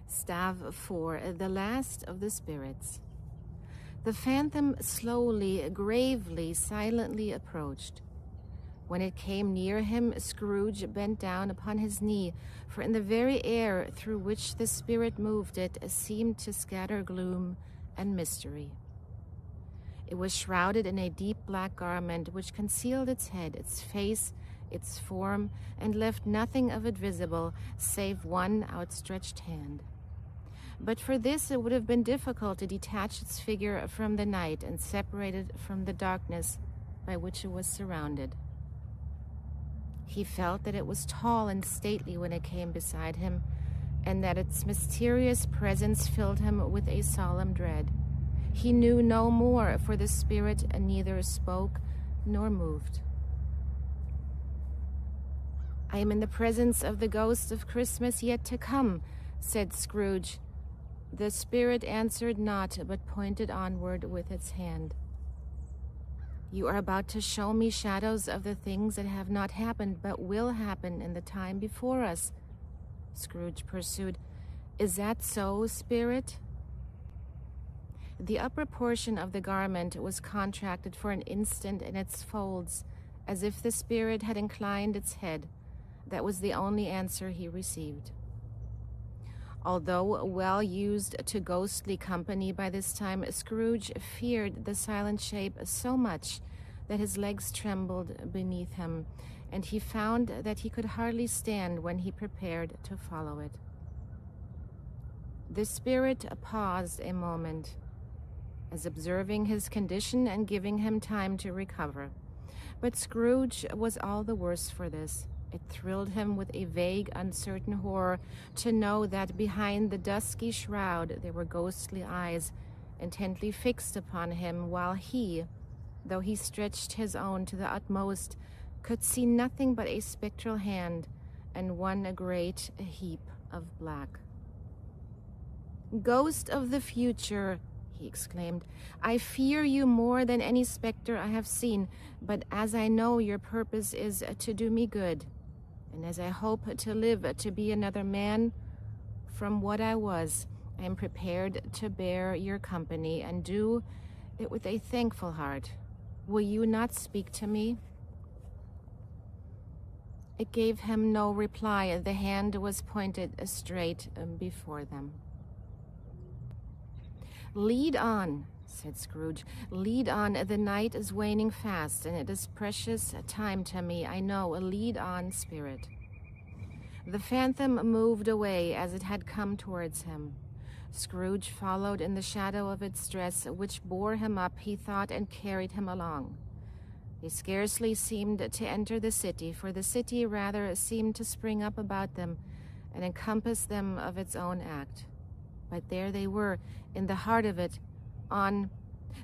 Stave 4, the last of the spirits. The phantom slowly, gravely, silently approached. When it came near him, Scrooge bent down upon his knee, for in the very air through which the spirit moved it seemed to scatter gloom and mystery. It was shrouded in a deep black garment which concealed its head, its face, its form, and left nothing of it visible save one outstretched hand. But for this it would have been difficult to detach its figure from the night and separate it from the darkness by which it was surrounded. He felt that it was tall and stately when it came beside him, and that its mysterious presence filled him with a solemn dread. He knew no more, for the spirit neither spoke nor moved. "I am in the presence of the ghost of Christmas yet to come," said Scrooge. The spirit answered not, but pointed onward with its hand. "You are about to show me shadows of the things that have not happened, but will happen in the time before us," Scrooge pursued. "Is that so, spirit?" The upper portion of the garment was contracted for an instant in its folds, as if the spirit had inclined its head. That was the only answer he received. Although well used to ghostly company by this time, Scrooge feared the silent shape so much that his legs trembled beneath him, and he found that he could hardly stand when he prepared to follow it. The spirit paused a moment, as observing his condition and giving him time to recover. But Scrooge was all the worse for this. It thrilled him with a vague, uncertain horror to know that behind the dusky shroud there were ghostly eyes intently fixed upon him, while he, though he stretched his own to the utmost, could see nothing but a spectral hand and one great heap of black. "Ghost of the future," he exclaimed, "I fear you more than any specter I have seen, but as I know your purpose is to do me good, and as I hope to live to be another man from what I was, I am prepared to bear your company and do it with a thankful heart. Will you not speak to me?" It gave him no reply. The hand was pointed straight before them. "Lead on," said Scrooge. "Lead on. The night is waning fast, and it is precious time to me, I know. Lead on, spirit." The phantom moved away as it had come towards him. Scrooge followed in the shadow of its dress, which bore him up, he thought, and carried him along. They scarcely seemed to enter the city, for the city rather seemed to spring up about them and encompass them of its own act. But there they were, in the heart of it, on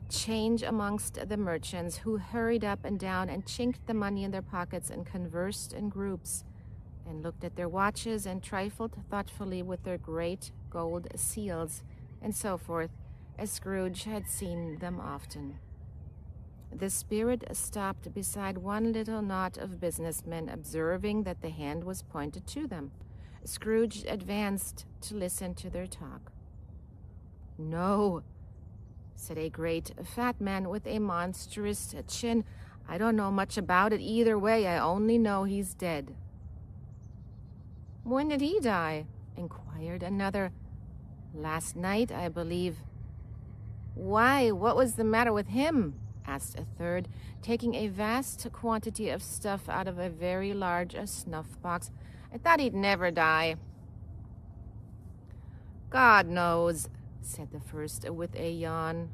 'change amongst the merchants, who hurried up and down and chinked the money in their pockets and conversed in groups, and looked at their watches and trifled thoughtfully with their great gold seals, and so forth, as Scrooge had seen them often. The spirit stopped beside one little knot of businessmen, observing that the hand was pointed to them. Scrooge advanced to listen to their talk. "No," said a great fat man with a monstrous chin. "I don't know much about it either way. I only know he's dead." "When did he die?" inquired another. "Last night, I believe." "Why, what was the matter with him?" asked a third, taking a vast quantity of stuff out of a very large snuff box. "I thought he'd never die." "God knows," said the first with a yawn.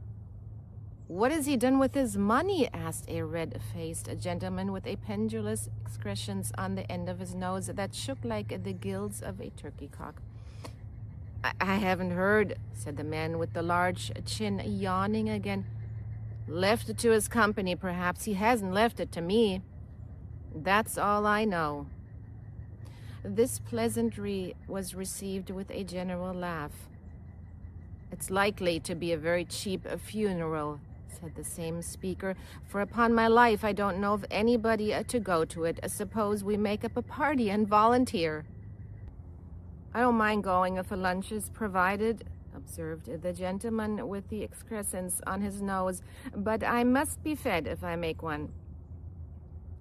"What has he done with his money?" asked a red-faced gentleman with a pendulous excrescence on the end of his nose that shook like the gills of a turkey-cock. I haven't heard," said the man with the large chin, yawning again. "Left it to his company, perhaps. He hasn't left it to me. That's all I know." This pleasantry was received with a general laugh. "It's likely to be a very cheap funeral," said the same speaker, "for upon my life I don't know of anybody to go to it. Suppose we make up a party and volunteer." I don't mind going if a lunch is provided, observed the gentleman with the excrescence on his nose, but I must be fed if I make one.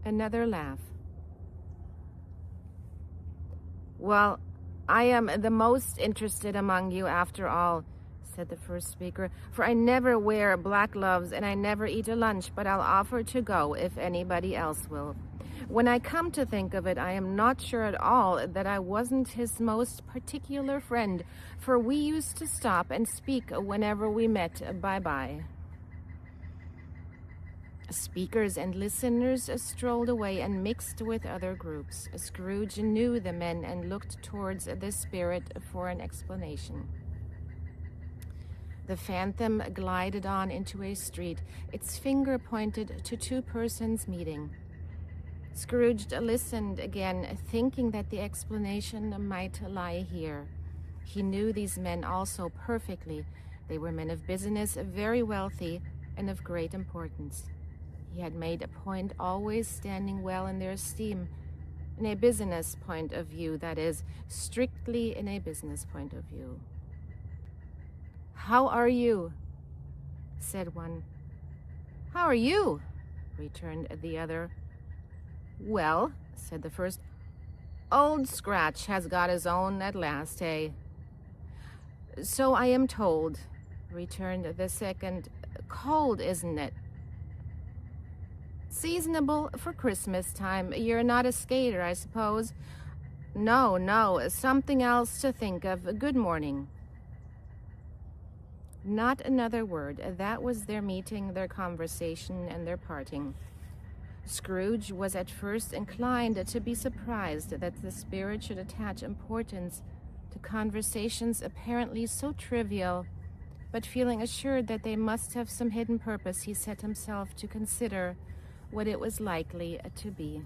Another laugh. Well, I am the most interested among you after all, said the first speaker, for I never wear black gloves and I never eat a lunch, but I'll offer to go if anybody else will. When I come to think of it, I am not sure at all that I wasn't his most particular friend, for we used to stop and speak whenever we met. Bye-bye. Speakers and listeners strolled away and mixed with other groups. Scrooge knew the men and looked towards the spirit for an explanation. The phantom glided on into a street. Its finger pointed to two persons meeting. Scrooge listened again, thinking that the explanation might lie here. He knew these men also perfectly. They were men of business, very wealthy, and of great importance. He had made a point always standing well in their esteem, in a business point of view, that is, strictly in a business point of view. "How are you?" said one. "How are you?" returned the other. "Well," said the first, "Old Scratch has got his own at last, eh?" "So I am told," returned the second. "Cold, isn't it?" "Seasonable for Christmas time. You're not a skater, I suppose?" No, something else to think of. Good morning." Not another word. That was their meeting, their conversation, and their parting. Scrooge was at first inclined to be surprised that the spirit should attach importance to conversations apparently so trivial, but feeling assured that they must have some hidden purpose, he set himself to consider what it was likely to be.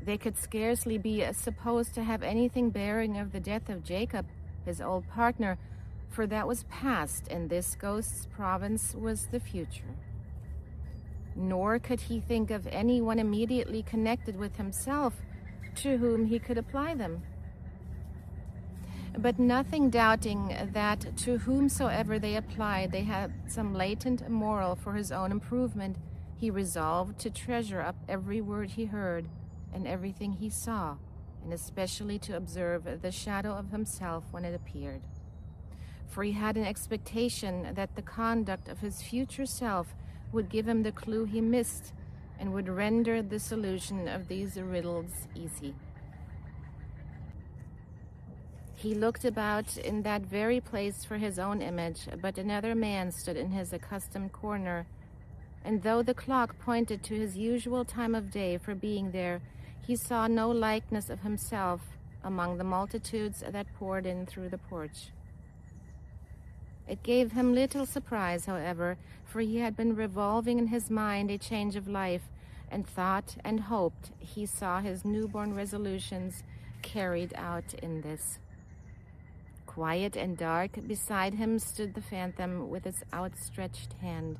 They could scarcely be supposed to have anything bearing of the death of Jacob, his old partner, for that was past, and this ghost's province was the future. Nor could he think of anyone immediately connected with himself to whom he could apply them. But nothing doubting that to whomsoever they applied, they had some latent moral for his own improvement, he resolved to treasure up every word he heard and everything he saw, and especially to observe the shadow of himself when it appeared. For he had an expectation that the conduct of his future self would give him the clue he missed and would render the solution of these riddles easy. He looked about in that very place for his own image, but another man stood in his accustomed corner, and though the clock pointed to his usual time of day for being there, he saw no likeness of himself among the multitudes that poured in through the porch. It gave him little surprise, however, for he had been revolving in his mind a change of life, and thought and hoped he saw his newborn resolutions carried out in this. Quiet and dark, beside him stood the phantom with its outstretched hand.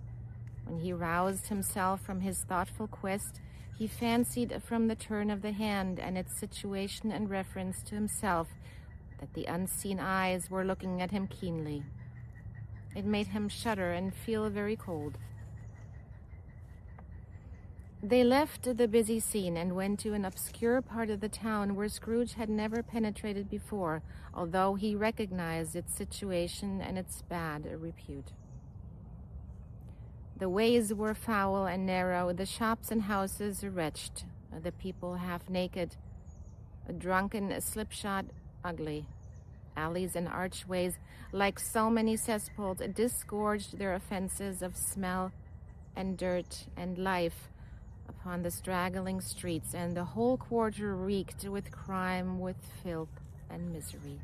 When he roused himself from his thoughtful quest, he fancied from the turn of the hand and its situation and reference to himself that the unseen eyes were looking at him keenly. It made him shudder and feel very cold. They left the busy scene and went to an obscure part of the town where Scrooge had never penetrated before, although he recognized its situation and its bad repute. The ways were foul and narrow, the shops and houses wretched, the people half naked, drunken, slipshod, ugly. Alleys and archways, like so many cesspools, disgorged their offenses of smell and dirt and life upon the straggling streets, and the whole quarter reeked with crime, with filth and misery.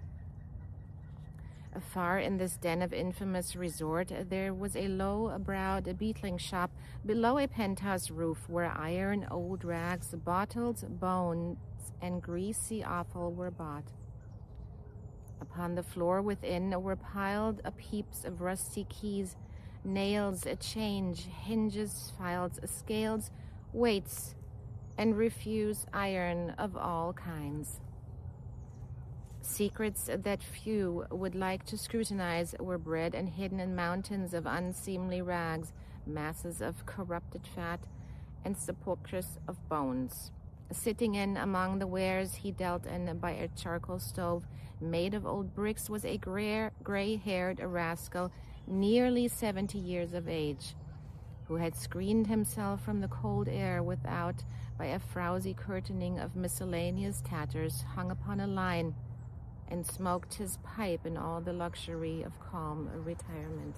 Afar in this den of infamous resort, there was a low-browed beetling shop below a penthouse roof where iron, old rags, bottles, bones, and greasy offal were bought. Upon the floor within were piled up heaps of rusty keys, nails, chains, hinges, files, scales, weights, and refuse iron of all kinds. Secrets that few would like to scrutinize were bred and hidden in mountains of unseemly rags, masses of corrupted fat, and sepulchres of bones. Sitting in among the wares he dealt in by a charcoal stove made of old bricks was a gray-haired rascal nearly 70 years of age, who had screened himself from the cold air without by a frowsy curtaining of miscellaneous tatters hung upon a line, and smoked his pipe in all the luxury of calm retirement.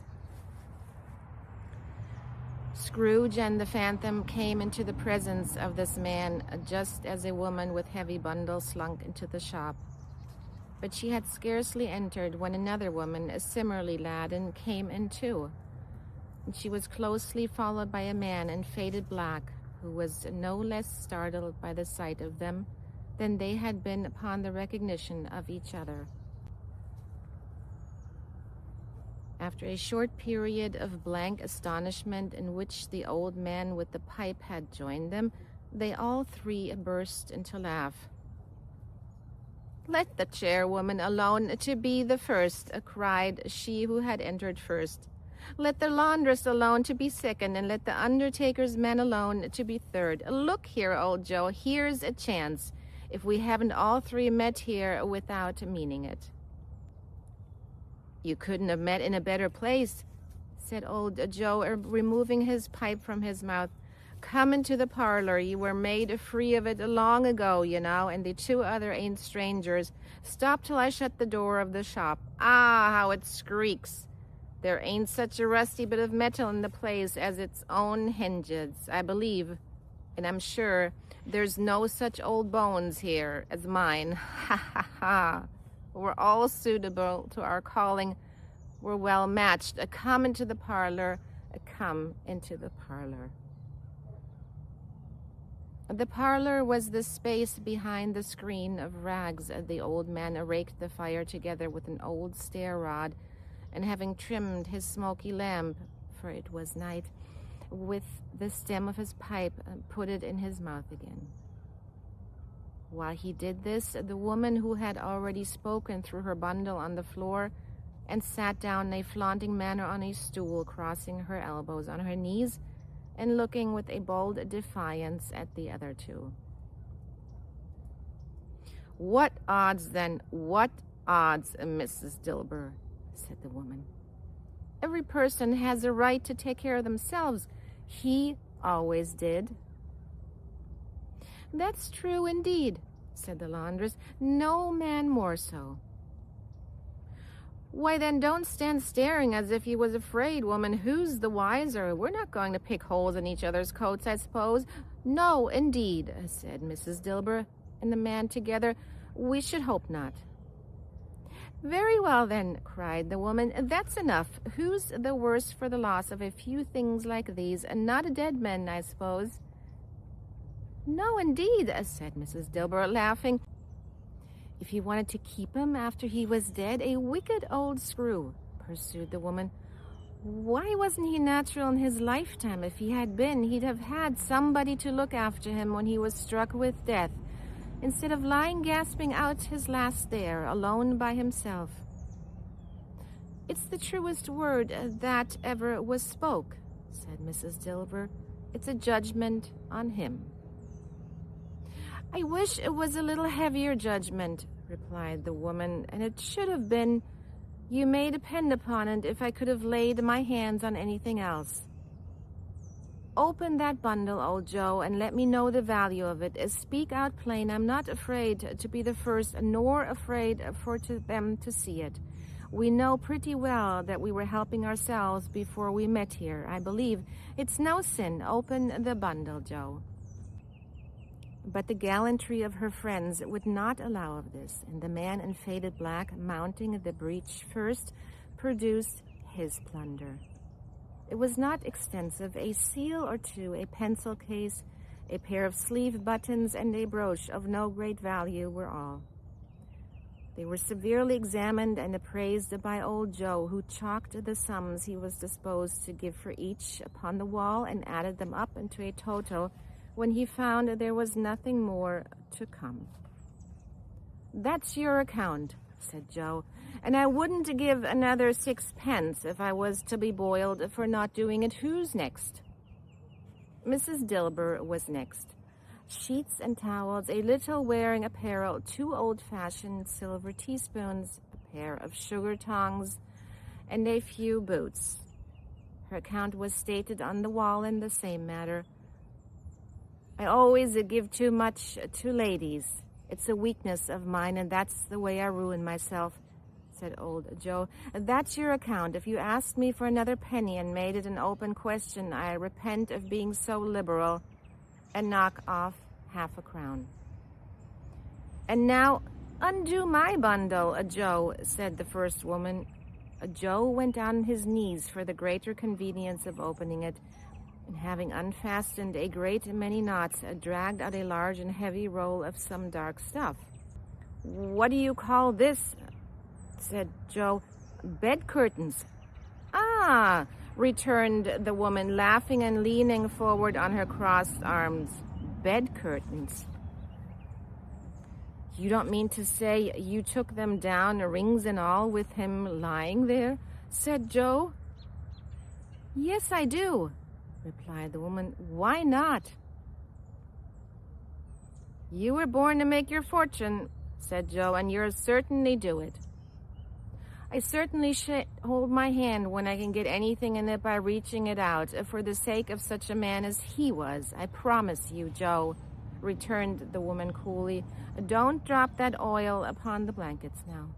Scrooge and the Phantom came into the presence of this man just as a woman with heavy bundles slunk into the shop. But she had scarcely entered when another woman, similarly laden, came in too. And she was closely followed by a man in faded black, who was no less startled by the sight of them than they had been upon the recognition of each other. After a short period of blank astonishment in which the old man with the pipe had joined them, they all three burst into laugh. "Let the chairwoman alone to be the first," cried she who had entered first. "Let the laundress alone to be second, and let the undertaker's man alone to be third. Look here, old Joe, here's a chance, if we haven't all three met here without meaning it." "You couldn't have met in a better place," said old Joe, removing his pipe from his mouth. "Come into the parlor. You were made free of it long ago, you know, and the two other ain't strangers. Stop till I shut the door of the shop. Ah, how it squeaks! There ain't such a rusty bit of metal in the place as its own hinges, I believe, and I'm sure there's no such old bones here as mine. Ha, ha, ha! We're all suitable to our calling. We're well matched. Come into the parlor. Come into the parlor." The parlor was the space behind the screen of rags. The old man raked the fire together with an old stair rod, and having trimmed his smoky lamp, for it was night, with the stem of his pipe, put it in his mouth again. While he did this, the woman who had already spoken threw her bundle on the floor and sat down in a flaunting manner on a stool, crossing her elbows on her knees and looking with a bold defiance at the other two. "What odds, then? What odds, Mrs. Dilber?" said the woman. "Every person has a right to take care of themselves. He always did." "That's true indeed," said the laundress. "No man more so." "Why, then, don't stand staring as if you was afraid, woman. Who's the wiser? We're not going to pick holes in each other's coats, I suppose." "No, indeed," said Mrs. Dilber and the man together. "We should hope not." "Very well, then," cried the woman. "That's enough. Who's the worse for the loss of a few things like these? Not a dead man, I suppose." "No, indeed," said Mrs. Dilber, laughing. "If he wanted to keep him after he was dead, a wicked old screw," pursued the woman. "Why wasn't he natural in his lifetime? If he had been, he'd have had somebody to look after him when he was struck with death, instead of lying gasping out his last there, alone by himself." "It's the truest word that ever was spoke," said Mrs. Dilber. "It's a judgment on him." "I wish it was a little heavier judgment," replied the woman, "and it should have been. You may depend upon it if I could have laid my hands on anything else. Open that bundle, old Joe, and let me know the value of it. Speak out plain. I'm not afraid to be the first, nor afraid for them to see it. We know pretty well that we were helping ourselves before we met here. I believe it's no sin. Open the bundle, Joe." But the gallantry of her friends would not allow of this, and the man in faded black, mounting the breach first, produced his plunder. It was not extensive. A seal or two, a pencil case, a pair of sleeve buttons, and a brooch of no great value were all. They were severely examined and appraised by old Joe, who chalked the sums he was disposed to give for each upon the wall and added them up into a total when he found there was nothing more to come. "That's your account," said Joe, "and I wouldn't give another 6 pence if I was to be boiled for not doing it. Who's next?" Mrs. Dilber was next. Sheets and towels, a little wearing apparel, 2 old-fashioned silver teaspoons, a pair of sugar tongs, and a few boots. Her account was stated on the wall in the same manner. "I always give too much to ladies. It's a weakness of mine, and that's the way I ruin myself," said old Joe. "That's your account. If you asked me for another penny and made it an open question, I repent of being so liberal, and knock off 1/2 crown." "And now undo my bundle, Joe," said the first woman. Joe went on his knees for the greater convenience of opening it, and having unfastened a great many knots, dragged out a large and heavy roll of some dark stuff. "What do you call this?" said Joe. "Bed curtains." "Ah," returned the woman, laughing and leaning forward on her crossed arms. "Bed curtains. You don't mean to say you took them down, rings and all, with him lying there?" said Joe. "Yes, I do," replied the woman. "Why not?" "You were born to make your fortune," said Joe, "and you'll certainly do it." "I certainly should hold my hand when I can get anything in it by reaching it out, for the sake of such a man as he was. I promise you, Joe," returned the woman coolly. "Don't drop that oil upon the blankets now."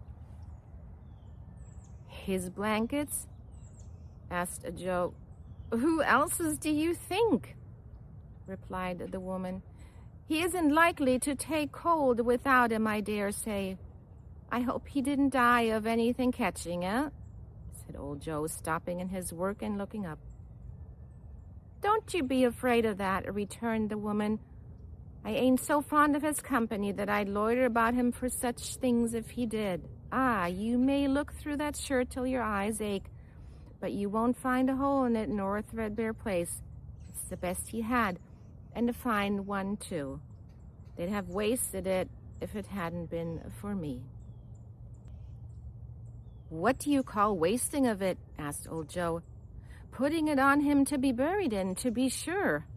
"His blankets?" asked Joe. "Who else's do you think?" replied the woman. "He isn't likely to take cold without him, I dare say. I hope he didn't die of anything catching, eh?" said old Joe, stopping in his work and looking up. "Don't you be afraid of that," returned the woman. "I ain't so fond of his company that I'd loiter about him for such things if he did. Ah, you may look through that shirt till your eyes ache, but you won't find a hole in it nor a threadbare place. It's the best he had, and a fine one, too. They'd have wasted it if it hadn't been for me." "What do you call wasting of it?" asked old Joe. "Putting it on him to be buried in, to be sure,"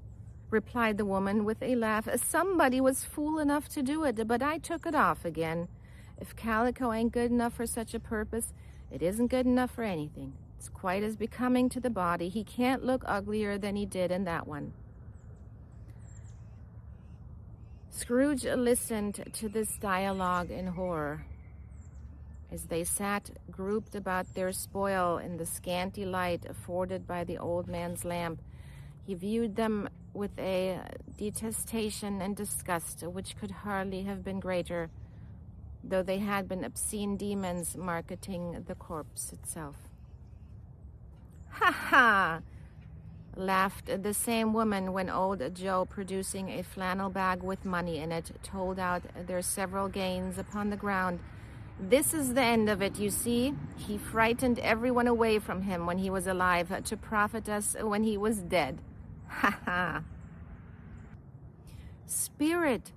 replied the woman with a laugh. "Somebody was fool enough to do it, but I took it off again. If calico ain't good enough for such a purpose, it isn't good enough for anything. It's quite as becoming to the body. He can't look uglier than he did in that one." Scrooge listened to this dialogue in horror. As they sat grouped about their spoil in the scanty light afforded by the old man's lamp, he viewed them with a detestation and disgust which could hardly have been greater, though they had been obscene demons marketing the corpse itself. "Ha ha!" laughed the same woman when old Joe, producing a flannel bag with money in it, told out their several gains upon the ground. "This is the end of it, you see. He frightened everyone away from him when he was alive to profit us when he was dead. Ha ha!" "Spirit,"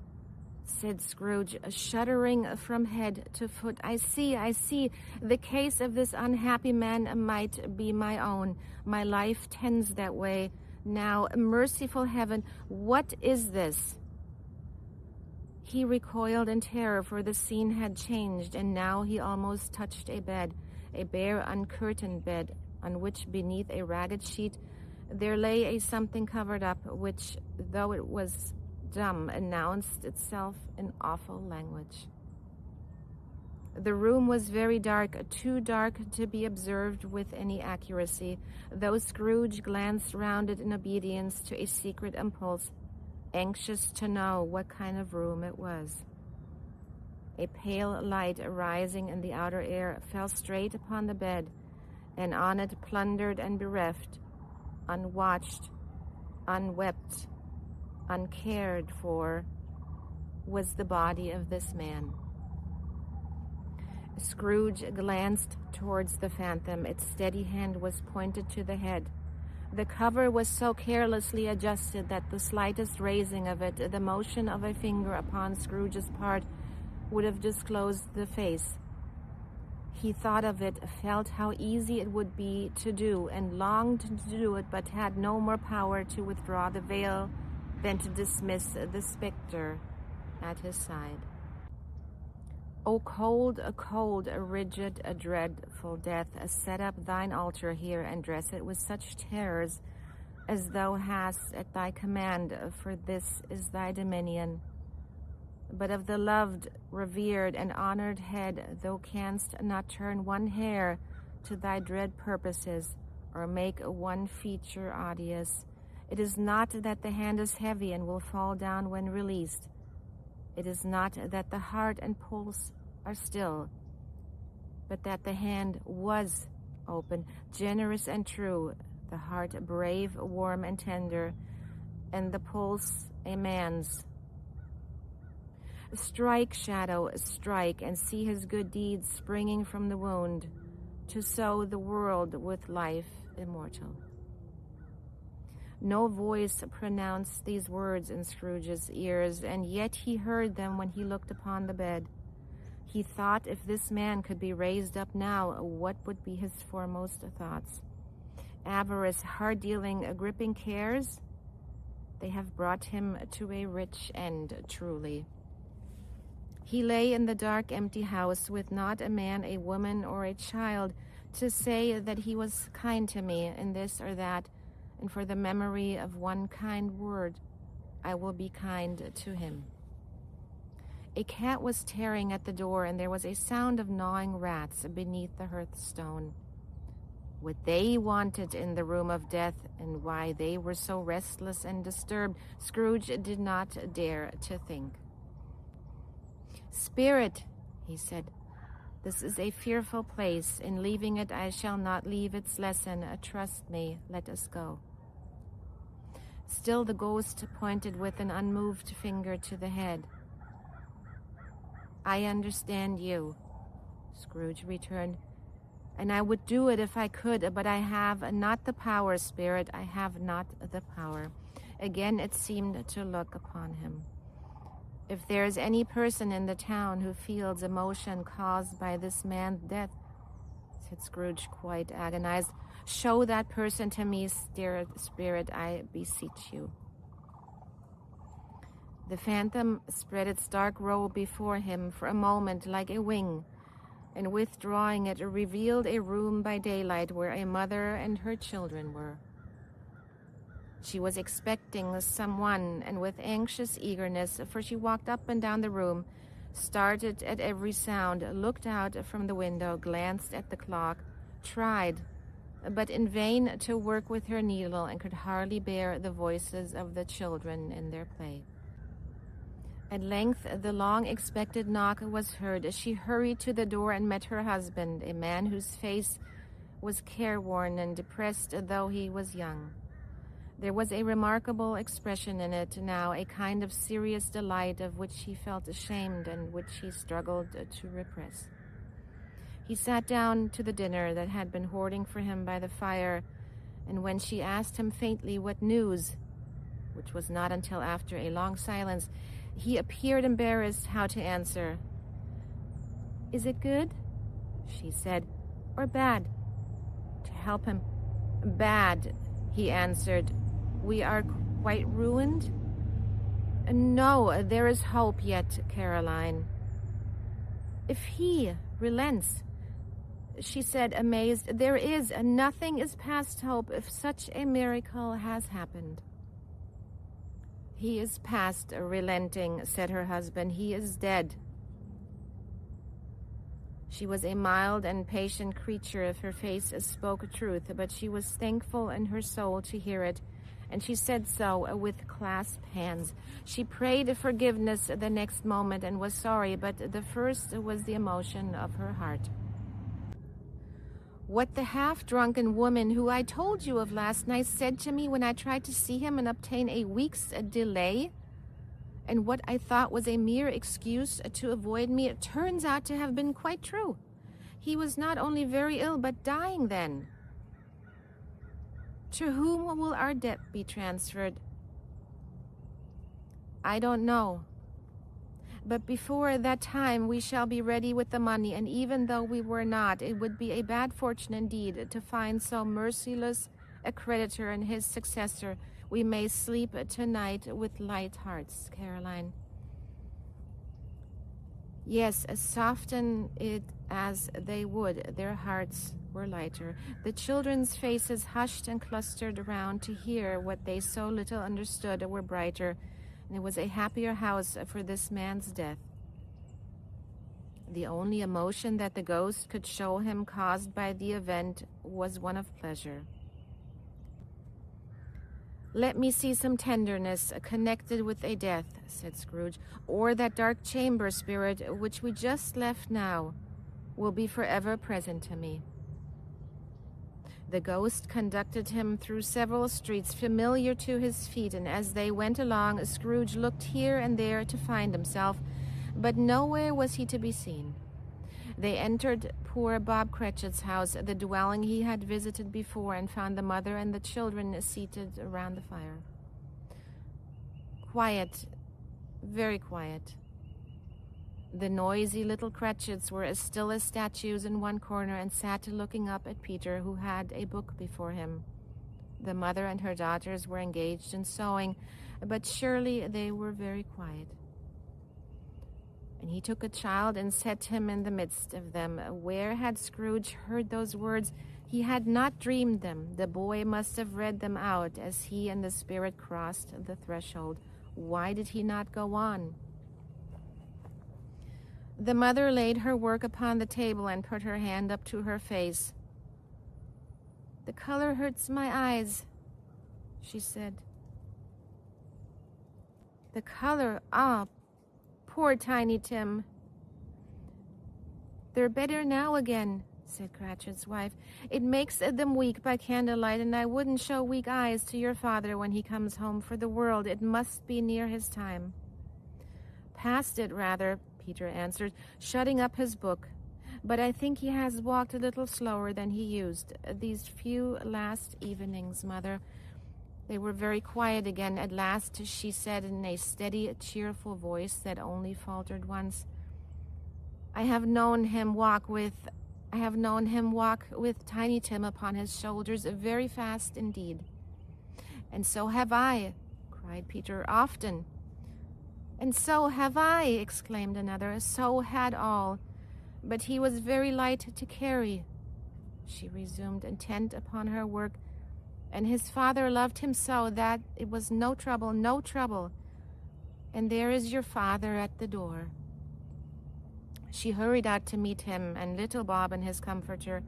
said Scrooge, shuddering from head to foot. I see. The case of this unhappy man might be my own. My life tends that way. Now, merciful heaven, what is this?" He recoiled in terror, for the scene had changed, and now he almost touched a bed, a bare, uncurtained bed, on which, beneath a ragged sheet, there lay a something covered up, which, though it was dumb, announced itself in awful language. The room was very dark, too dark to be observed with any accuracy, though Scrooge glanced round it in obedience to a secret impulse, anxious to know what kind of room it was. A pale light rising in the outer air fell straight upon the bed, and on it, plundered and bereft, unwatched, unwept, uncared for, was the body of this man. Scrooge glanced towards the phantom. Its steady hand was pointed to the head. The cover was so carelessly adjusted that the slightest raising of it, the motion of a finger upon Scrooge's part, would have disclosed the face. He thought of it, felt how easy it would be to do, and longed to do it, but had no more power to withdraw the veil than to dismiss the spectre at his side. O cold, a cold, a rigid, a dreadful death, set up thine altar here, and dress it with such terrors as thou hast at thy command, for this is thy dominion. But of the loved, revered, and honored head thou canst not turn one hair to thy dread purposes, or make one feature odious. It is not that the hand is heavy and will fall down when released. It is not that the heart and pulse are still, but that the hand was open, generous and true, the heart brave, warm, and tender, and the pulse a man's. Strike, shadow, strike, and see his good deeds springing from the wound, to sow the world with life immortal. No voice pronounced these words in Scrooge's ears, and yet he heard them when he looked upon the bed. He thought if this man could be raised up now, what would be his foremost thoughts? Avarice, hard-dealing, gripping cares? They have brought him to a rich end, truly. He lay in the dark, empty house with not a man, a woman, or a child to say that he was kind to me in this or that, and for the memory of one kind word, I will be kind to him. A cat was tearing at the door, and there was a sound of gnawing rats beneath the hearthstone. What they wanted in the room of death, and why they were so restless and disturbed, Scrooge did not dare to think. "Spirit," he said, "this is a fearful place. In leaving it, I shall not leave its lesson. Trust me, let us go." Still the ghost pointed with an unmoved finger to the head. "I understand you," Scrooge returned, "and I would do it if I could, but I have not the power, Spirit, I have not the power." Again it seemed to look upon him. "If there is any person in the town who feels emotion caused by this man's death," said Scrooge, quite agonized, "show that person to me, dear Spirit, I beseech you." The phantom spread its dark robe before him for a moment like a wing, and withdrawing it revealed a room by daylight where a mother and her children were. She was expecting someone, and with anxious eagerness, for she walked up and down the room, started at every sound, looked out from the window, glanced at the clock, tried, but in vain, to work with her needle, and could hardly bear the voices of the children in their play. At length the long-expected knock was heard. She hurried to the door and met her husband, a man whose face was careworn and depressed, though he was young. There was a remarkable expression in it now, a kind of serious delight of which he felt ashamed and which he struggled to repress. He sat down to the dinner that had been hoarding for him by the fire, and when she asked him faintly what news, which was not until after a long silence, he appeared embarrassed how to answer. "Is it good?" she said, "or bad?" To help him. "Bad," he answered. "We are quite ruined?" "No, there is hope yet, Caroline." "If he relents," she said, amazed, "there is. Nothing is past hope if such a miracle has happened." "He is past relenting," said her husband. "He is dead." She was a mild and patient creature if her face spoke truth, but she was thankful in her soul to hear it, and she said so with clasped hands. She prayed forgiveness the next moment and was sorry, but the first was the emotion of her heart. "What the half-drunken woman who I told you of last night said to me when I tried to see him and obtain a week's delay, and what I thought was a mere excuse to avoid me, it turns out to have been quite true. He was not only very ill, but dying then. To whom will our debt be transferred?" "I don't know. But before that time we shall be ready with the money, and even though we were not, it would be a bad fortune indeed to find so merciless a creditor and his successor. We may sleep tonight with light hearts, Caroline. Yes, soften it as they would, their hearts were lighter. The children's faces, hushed and clustered around to hear what they so little understood, were brighter, and it was a happier house for this man's death. The only emotion that the ghost could show him caused by the event was one of pleasure. "Let me see some tenderness connected with a death," said Scrooge, "or that dark chamber spirit which we just left now will be forever present to me." The ghost conducted him through several streets familiar to his feet, and as they went along, Scrooge looked here and there to find himself, but nowhere was he to be seen. They entered poor Bob Cratchit's house, the dwelling he had visited before, and found the mother and the children seated around the fire. Quiet, very quiet. The noisy little Cratchits were as still as statues in one corner and sat looking up at Peter, who had a book before him. The mother and her daughters were engaged in sewing, but surely they were very quiet. And he took a child and set him in the midst of them. Where had Scrooge heard those words? He had not dreamed them. The boy must have read them out as he and the spirit crossed the threshold. Why did he not go on? The mother laid her work upon the table and put her hand up to her face. "The color hurts my eyes," she said. "The color, poor Tiny Tim." "They're better now again," said Cratchit's wife. "It makes them weak by candlelight, and I wouldn't show weak eyes to your father when he comes home for the world. It must be near his time." "Past it, rather," Peter answered, shutting up his book. "But I think he has walked a little slower than he used these few last evenings, Mother." They were very quiet again. At last she said in a steady, cheerful voice that only faltered once, I have known him walk with Tiny Tim upon his shoulders very fast indeed." "And so have I," cried Peter, "often." "And so have I," exclaimed another. "So had all. But he was very light to carry," she resumed, intent upon her work. "And his father loved him so that it was no trouble, no trouble. And there is your father at the door." She hurried out to meet him, and little Bob and his comforter,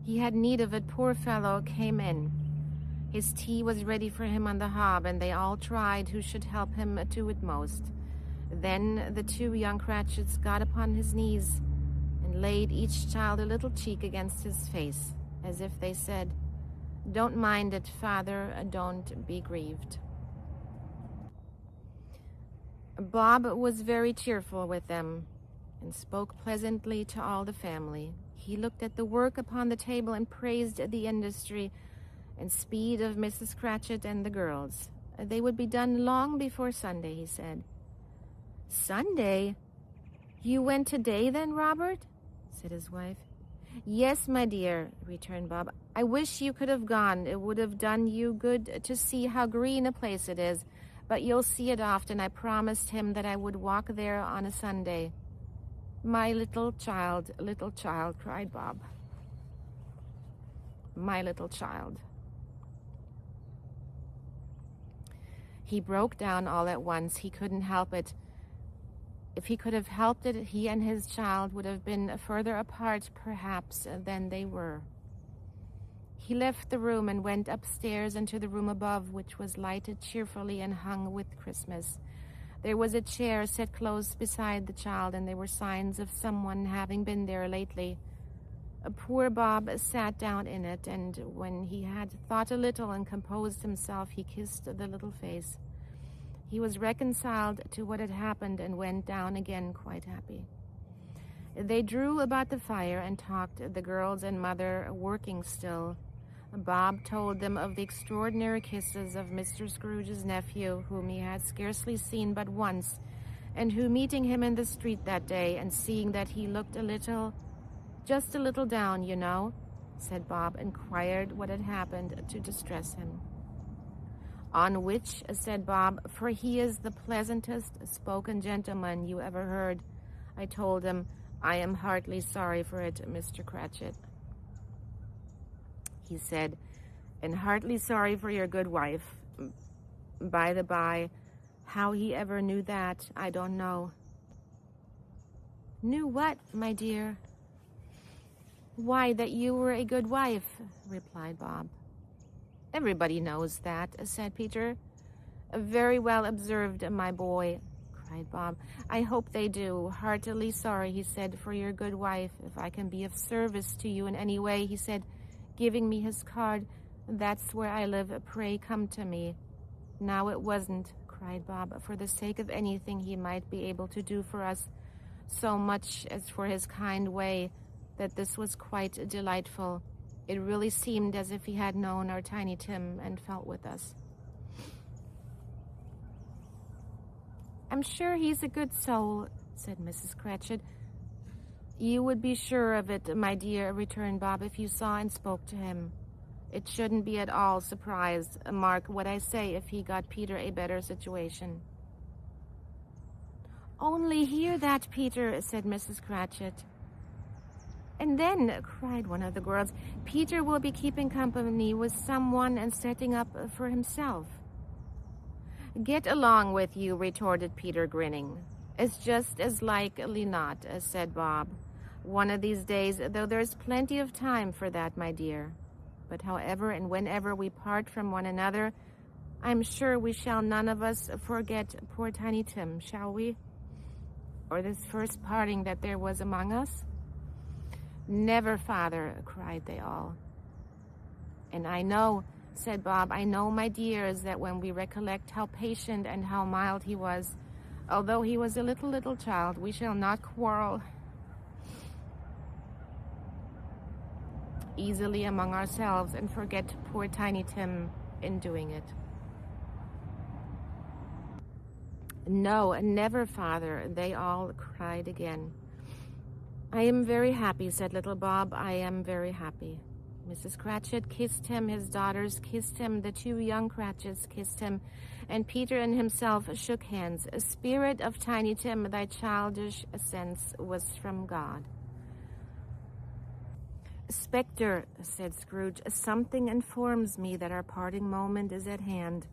he had need of it, poor fellow, came in. His tea was ready for him on the hob, and they all tried who should help him to it most. Then the two young Cratchits got upon his knees and laid each child a little cheek against his face, as if they said, "Don't mind it, Father, don't be grieved." Bob was very cheerful with them, and spoke pleasantly to all the family. He looked at the work upon the table and praised the industry and speed of Mrs. Cratchit and the girls. They would be done long before Sunday, he said. "Sunday? You went today then, Robert?" said his wife. "Yes, my dear," returned Bob. "I wish you could have gone. It would have done you good to see how green a place it is. But you'll see it often. I promised him that I would walk there on a Sunday." "My little child," cried Bob. "My little child." He broke down all at once. He couldn't help it. If he could have helped it, he and his child would have been further apart, perhaps, than they were. He left the room and went upstairs into the room above, which was lighted cheerfully and hung with Christmas. There was a chair set close beside the child, and there were signs of someone having been there lately. Poor Bob sat down in it, and when he had thought a little and composed himself, he kissed the little face. He was reconciled to what had happened and went down again quite happy. They drew about the fire and talked, the girls and mother working still. Bob told them of the extraordinary kisses of Mr. Scrooge's nephew, whom he had scarcely seen but once, and who, meeting him in the street that day and seeing that he looked just a little down, you know, said Bob, inquired what had happened to distress him. On which, said Bob, for he is the pleasantest spoken gentleman you ever heard, I told him, I am heartily sorry for it, Mr. Cratchit. He said, and heartily sorry for your good wife. By the by, how he ever knew that, I don't know. Knew what, my dear? Why, that you were a good wife, replied Bob. Everybody knows that, said Peter. Very well observed, my boy, cried Bob. I hope they do. Heartily sorry, he said, for your good wife. If I can be of service to you in any way, he said, giving me his card, that's where I live. Pray come to me. Now it wasn't, cried Bob, for the sake of anything he might be able to do for us, so much as for his kind way, that this was quite delightful. It really seemed as if he had known our Tiny Tim and felt with us. I'm sure he's a good soul, said Mrs. Cratchit. You would be sure of it, my dear, returned Bob, if you saw and spoke to him. It shouldn't be at all surprised, mark what I say, if he got Peter a better situation. Only hear that, Peter, said Mrs. Cratchit. And then, cried one of the girls, Peter will be keeping company with someone and setting up for himself. Get along with you, retorted Peter, grinning. It's just as likely not, said Bob. One of these days, though there's plenty of time for that, my dear. But however and whenever we part from one another, I'm sure we shall none of us forget poor Tiny Tim, shall we? Or this first parting that there was among us? Never, father, cried they all. And I know, said Bob, I know, my dears, that when we recollect how patient and how mild he was, although he was a little child, we shall not quarrel easily among ourselves and forget poor Tiny Tim in doing it. No, never, father, they all cried again. I am very happy, said little Bob. I am very happy. Mrs. Cratchit kissed him, his daughters kissed him, the two young Cratchits kissed him, and Peter and himself shook hands. A spirit of Tiny Tim, thy childish sense was from God. Spectre, said Scrooge, something informs me that our parting moment is at hand.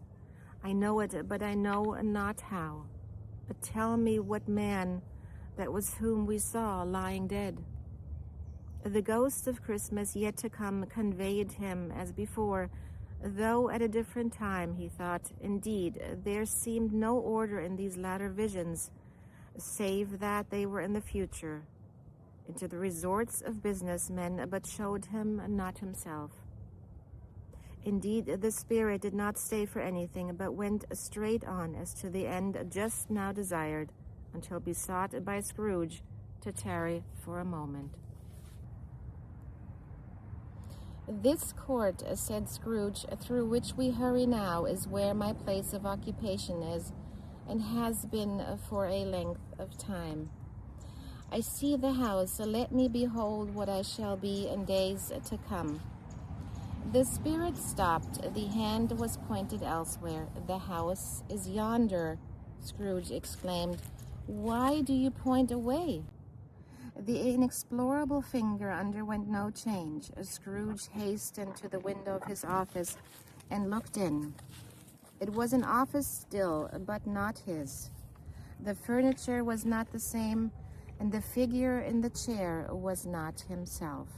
I know it, but I know not how. But tell me what man that was whom we saw lying dead. The ghost of Christmas yet to come conveyed him as before, though at a different time, he thought. Indeed, there seemed no order in these latter visions, save that they were in the future, into the resorts of business men, but showed him not himself. Indeed, the spirit did not stay for anything, but went straight on as to the end just now desired, until besought by Scrooge to tarry for a moment. This court, said Scrooge, through which we hurry now, is where my place of occupation is, and has been for a length of time. I see the house, let me behold what I shall be in days to come. The spirit stopped, the hand was pointed elsewhere. The house is yonder, Scrooge exclaimed. Why do you point away? The inexplorable finger underwent no change. Scrooge hastened to the window of his office and looked in. It was an office still, but not his. The furniture was not the same, and the figure in the chair was not himself.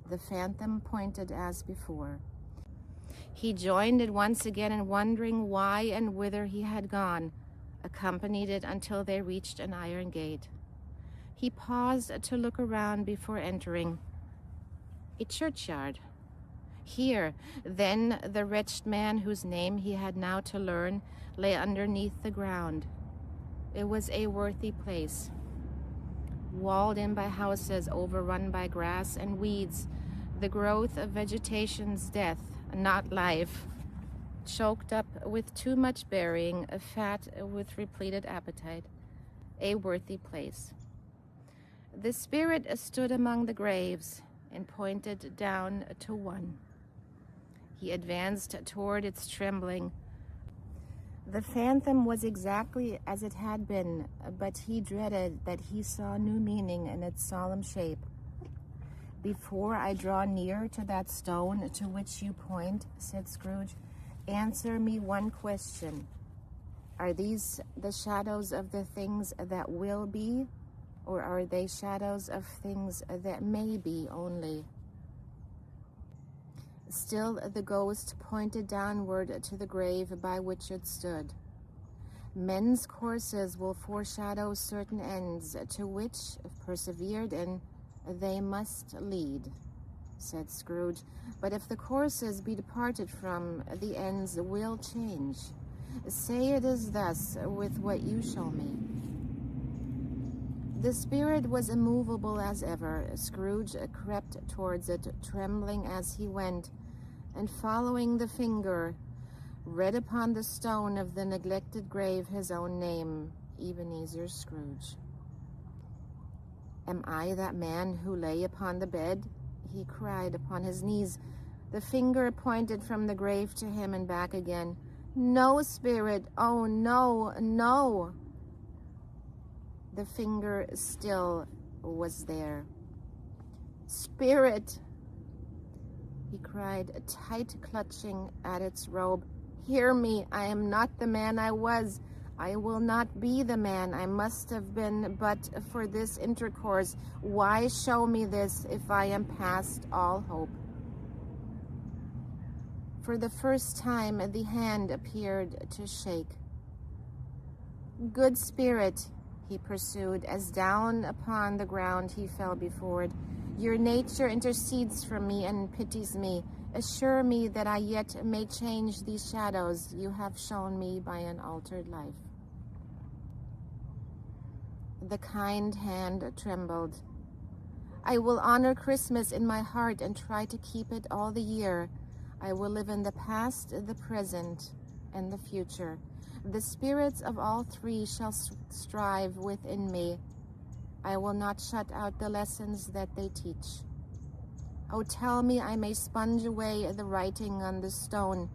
The phantom pointed as before. He joined it once again in wondering why and whither he had gone, accompanied it until they reached an iron gate. He paused to look around before entering. A churchyard. Here, then, the wretched man whose name he had now to learn lay underneath the ground. It was a worthy place, walled in by houses, overrun by grass and weeds, the growth of vegetation's death, not life, choked up with too much burying, fat with repleted appetite. a worthy place. The spirit stood among the graves and pointed down to one. He advanced toward its trembling. The phantom was exactly as it had been, but he dreaded that he saw new meaning in its solemn shape. "Before I draw near to that stone to which you point," said Scrooge, "answer me one question. Are these the shadows of the things that will be, or are they shadows of things that may be only?" Still the ghost pointed downward to the grave by which it stood. "Men's courses will foreshadow certain ends, to which, if persevered in, they must lead," said Scrooge. "But if the courses be departed from, the ends will change. Say it is thus with what you show me." The spirit was immovable as ever. Scrooge crept towards it, trembling as he went, and following the finger, read upon the stone of the neglected grave his own name, Ebenezer Scrooge. "Am I that man who lay upon the bed?" he cried upon his knees. The finger pointed from the grave to him and back again. "No, spirit, oh no, no!" The finger still was there. "Spirit!" he cried, tight clutching at its robe. "Hear me, I am not the man I was. I will not be the man I must have been but for this intercourse. Why show me this if I am past all hope?" For the first time the hand appeared to shake. "Good spirit," he pursued, as down upon the ground he fell before it, "your nature intercedes for me and pities me. Assure me that I yet may change these shadows you have shown me by an altered life." The kind hand trembled. "I will honor Christmas in my heart and try to keep it all the year. I will live in the past, the present, and the future. The spirits of all three shall strive within me. I will not shut out the lessons that they teach. Oh, tell me I may sponge away the writing on the stone."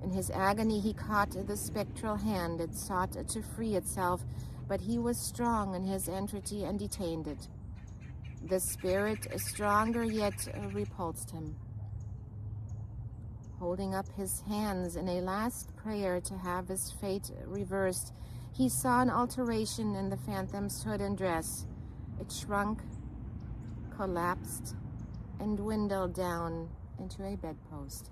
In his agony he caught the spectral hand. It sought to free itself, but he was strong in his entreaty and detained it. The spirit, stronger yet, repulsed him. Holding up his hands in a last prayer to have his fate reversed, he saw an alteration in the phantom's hood and dress. It shrunk, collapsed, and dwindled down into a bedpost.